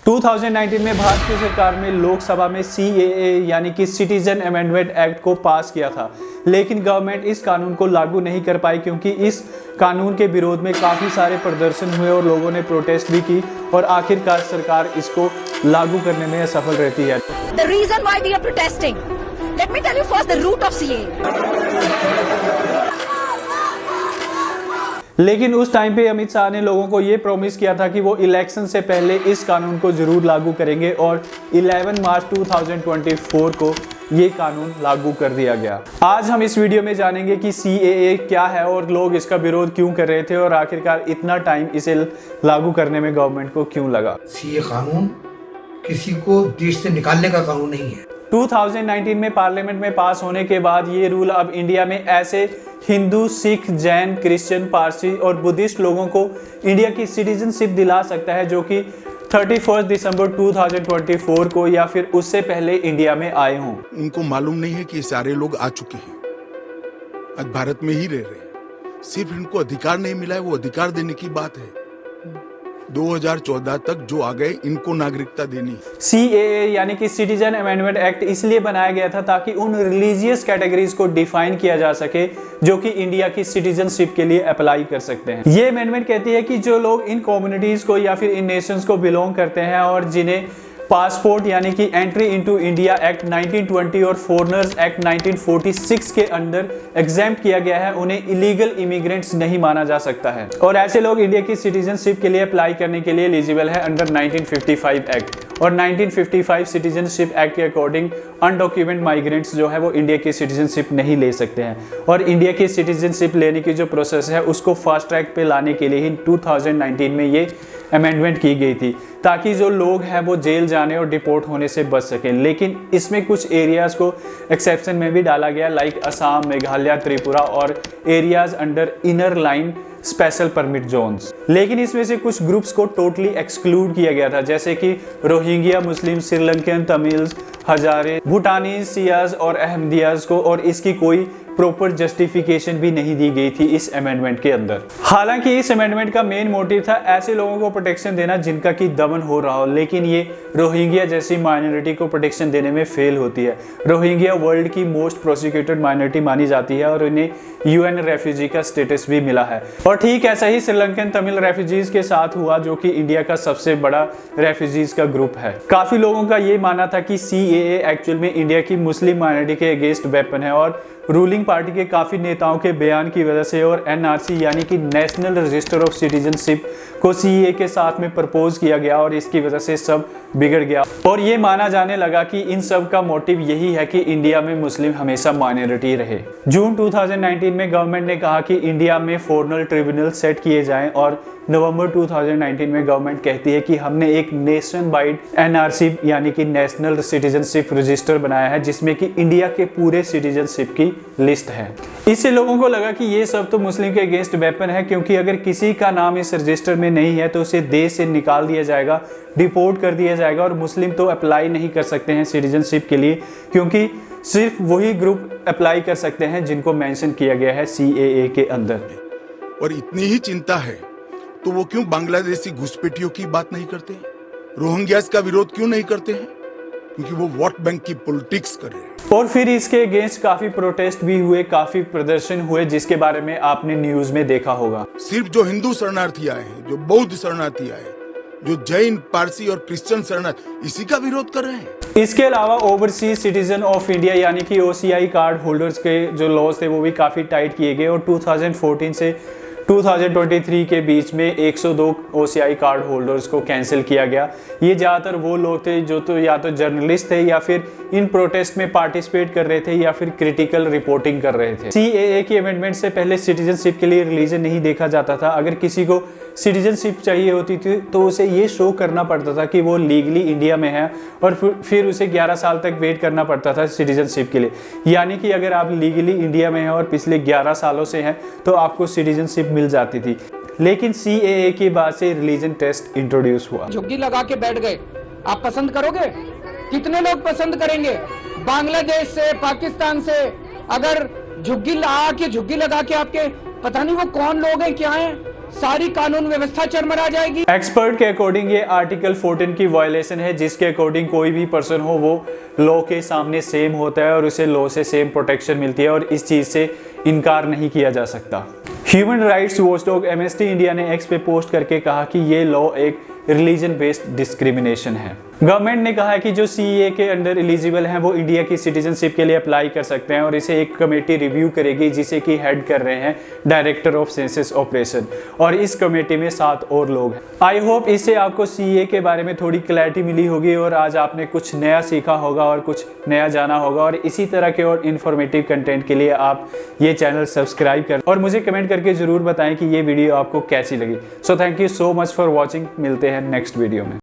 2019 में भारतीय सरकार ने लोकसभा में CAA यानी कि सिटीजन अमेंडमेंट एक्ट को पास किया था, लेकिन गवर्नमेंट इस कानून को लागू नहीं कर पाई क्योंकि इस कानून के विरोध में काफ़ी सारे प्रदर्शन हुए और लोगों ने प्रोटेस्ट भी की और आखिरकार सरकार इसको लागू करने में असफल रहती है। The reason why we are protesting, let me tell you first the root of CAA. लेकिन उस टाइम पे अमित शाह ने लोगों को ये प्रॉमिस किया था कि वो इलेक्शन से पहले इस कानून को जरूर लागू करेंगे और 11 मार्च 2024 को ये कानून लागू कर दिया गया। आज हम इस वीडियो में जानेंगे कि CAA क्या है और लोग इसका विरोध क्यों कर रहे थे और आखिरकार इतना टाइम इसे लागू करने में गवर्नमेंट को क्यों लगा। CAA कानून किसी को देश से निकालने का कानून नहीं है। 2019 में पार्लियामेंट में पास होने के बाद ये रूल अब इंडिया में ऐसे हिंदू, सिख, जैन, क्रिश्चियन, पारसी और बुद्धिस्ट लोगों को इंडिया की सिटीजनशिप दिला सकता है जो कि 31 दिसंबर 2024 को या फिर उससे पहले इंडिया में आए हों। उनको मालूम नहीं है कि ये सारे लोग आ चुके हैं, आज भारत में ही रह रहे हैं, सिर्फ इनको अधिकार नहीं मिला है, वो अधिकार देने की बात है। 2014 तक जो आ गए इनको नागरिकता देनी। CAA यानी कि सिटीजन अमेंडमेंट एक्ट इसलिए बनाया गया था ताकि उन रिलीजियस कैटेगरीज को डिफाइन किया जा सके जो कि इंडिया की सिटीजनशिप के लिए अप्लाई कर सकते हैं। ये अमेंडमेंट कहती है कि जो लोग इन कम्युनिटीज को या फिर इन नेशंस को बिलोंग करते हैं और जिन्हें पासपोर्ट यानी कि एंट्री इनटू इंडिया एक्ट 1920 और फॉरेनर्स एक्ट 1946 के अंदर एग्जेम्प्ट किया गया है, उन्हें इलीगल इमिग्रेंट्स नहीं माना जा सकता है और ऐसे लोग इंडिया की सिटीजनशिप के लिए अप्लाई करने के लिए एलिजिबल है अंडर 1955 एक्ट। और 1955 सिटीजनशिप एक्ट के अकॉर्डिंग अनडॉक्यूमेंट माइग्रेंट्स जो है वो इंडिया की सिटीजनशिप नहीं ले सकते हैं और इंडिया की सिटीजनशिप लेने की जो प्रोसेस है उसको फास्ट ट्रैक पे लाने के लिए ही 2019 में ये अमेंडमेंट की गई थी ताकि जो लोग हैं वो जेल जाने और डिपोर्ट होने से बच सकें। लेकिन इसमें कुछ एरियाज को एक्सेप्शन में भी डाला गया लाइक असम, मेघालय, त्रिपुरा और areas under inner line special permit zones. लेकिन इसमें से कुछ ग्रुप्स को टोटली एक्सक्लूड किया गया था जैसे कि Rohingya, Muslim, Sri Lankan, Tamils, Hazaras, Bhutanese, सियाज और अहमदियाज को, और इसकी कोई प्रॉपर जस्टिफिकेशन भी नहीं दी गई थी इस अमेंडमेंट के अंदर। हालांकि इस अमेंडमेंट का मेन मोटिव था ऐसे लोगों को प्रोटेक्शन देना जिनका कि दमन हो रहा हो, लेकिन ये रोहिंग्या जैसी माइनॉरिटी को प्रोटेक्शन देने में फेल होती है। रोहिंग्या वर्ल्ड की मोस्ट प्रोसिक्यूटेड माइनॉरिटी मानी जाती है और इन्हें UN रेफ्यूजी का स्टेटस भी मिला है। और ठीक ऐसा ही श्रीलंकन तमिल रेफ्यूजीज के साथ हुआ जो कि इंडिया का सबसे बड़ा रेफ्यूजीज का ग्रुप है। काफी लोगों का ये मानना था कि CAA एक्चुअल में इंडिया की मुस्लिम माइनॉरिटी के अगेंस्ट वेपन है और रूलिंग पार्टी के काफी नेताओं के बयान की वजह से और NRC यानी कि नेशनल रजिस्टर ऑफ सिटीजनशिप को CAA के साथ में प्रपोज किया गया और इसकी वजह से सब बिगड़ गया और ये माना जाने लगा कि इन सब का मोटिव यही है कि इंडिया में मुस्लिम हमेशा माइनॉरिटी रहे। जून 2019 में गवर्नमेंट ने कहा कि इंडिया में फॉरेनर ट्रिब्यूनल सेट किए जाएं और नवंबर 2019 में गवर्नमेंट कहती है कि हमने एक नेशन वाइड NRC यानी कि नेशनल सिटीजनशिप रजिस्टर बनाया है जिसमें कि इंडिया के पूरे सिटीजनशिप की लिस्ट है। इससे लोगों को लगा कि ये सब तो मुस्लिम के अगेंस्ट वेपन है क्योंकि अगर किसी का नाम इस रजिस्टर में नहीं है तो उसे देश से निकाल दिया जाएगा, डिपोर्ट कर दिया जाएगा और मुस्लिम तो अप्लाई नहीं कर सकते हैं सिटीजनशिप के लिए क्योंकि सिर्फ वही ग्रुप अप्लाई कर सकते हैं जिनको मेंशन किया गया है CAA के अंदर। और इतनी ही चिंता है तो वो क्यों बांग्लादेशी घुसपैठियों की बात नहीं करते हैं, रोहिंग्यास का विरोध क्यों नहीं करते हैं? क्योंकि वो वोट बैंक की पॉलिटिक्स कर रहे हैं। और फिर इसके अगेंस्ट काफी प्रोटेस्ट भी हुए, काफी प्रदर्शन हुए जिसके बारे में आपने न्यूज में देखा होगा। सिर्फ जो हिंदू शरणार्थी आए हैं, जो बौद्ध शरणार्थी आए, जो जैन, पारसी और क्रिश्चियन शरणार्थी, इसी का विरोध कर रहे हैं। इसके अलावा ओवरसीज सिटीजन ऑफ इंडिया यानी कि OCI कार्ड होल्डर्स के जो लॉज थे वो भी काफी टाइट किए गए और 2014 से 2023 के बीच में 102 OCI कार्ड होल्डर्स को कैंसिल किया गया। ये ज़्यादातर वो लोग थे जो तो या तो जर्नलिस्ट थे या फिर इन प्रोटेस्ट में पार्टिसिपेट कर रहे थे या फिर क्रिटिकल रिपोर्टिंग कर रहे थे। CAA की अमेंडमेंट से पहले सिटीजनशिप के लिए रिलीजन नहीं देखा जाता था। अगर किसी को सिटीजनशिप चाहिए होती थी तो उसे ये शो करना पड़ता था कि वो लीगली इंडिया में है और फिर उसे 11 साल तक वेट करना पड़ता था सिटीजनशिप के लिए। यानी कि अगर आप लीगली इंडिया में हैं और पिछले 11 सालों से हैं तो आपको सिटीजनशिप मिल जाती थी। लेकिन CAA के बाद से रिलीजन टेस्ट इंट्रोड्यूस हुआ। झुग्गी लगा के बैठ गए, आप पसंद करोगे? कितने लोग पसंद करेंगे? बांग्लादेश से, पाकिस्तान से अगर झुग्गी लगा के आपके पता नहीं वो कौन लोग हैं, क्या हैं, सारी कानून व्यवस्था चरमरा जाएगी। एक्सपर्ट के अकॉर्डिंग ये आर्टिकल 14 की वायलेशन है, जिसके अकॉर्डिंग कोई भी पर्सन हो वो लॉ के सामने सेम होता है और उसे लॉ से सेम प्रोटेक्शन मिलती है और इस चीज से इनकार नहीं किया जा सकता। Human rights watchdog amnesty India ने एक्स पे पोस्ट करके कहा कि ये लॉ एक रिलीजन बेस्ड डिस्क्रिमिनेशन है। गवर्नमेंट ने कहा है कि जो सीए के अंडर एलिजिबल हैं वो इंडिया की सिटीजनशिप के लिए अप्लाई कर सकते हैं और इसे एक कमेटी रिव्यू करेगी जिसे कि हेड कर रहे हैं डायरेक्टर ऑफ सेंसस ऑपरेशन और इस कमेटी में 7 और लोग हैं। आई होप इससे आपको सीए के बारे में थोड़ी क्लैरिटी मिली होगी और आज आपने कुछ नया सीखा होगा और कुछ नया जाना होगा और इसी तरह के और इन्फॉर्मेटिव कंटेंट के लिए आप ये चैनल सब्सक्राइब कर और मुझे कमेंट करके जरूर बताएं कि ये वीडियो आपको कैसी लगी। So thank you so much for watching. मिलते हैं नेक्स्ट वीडियो में।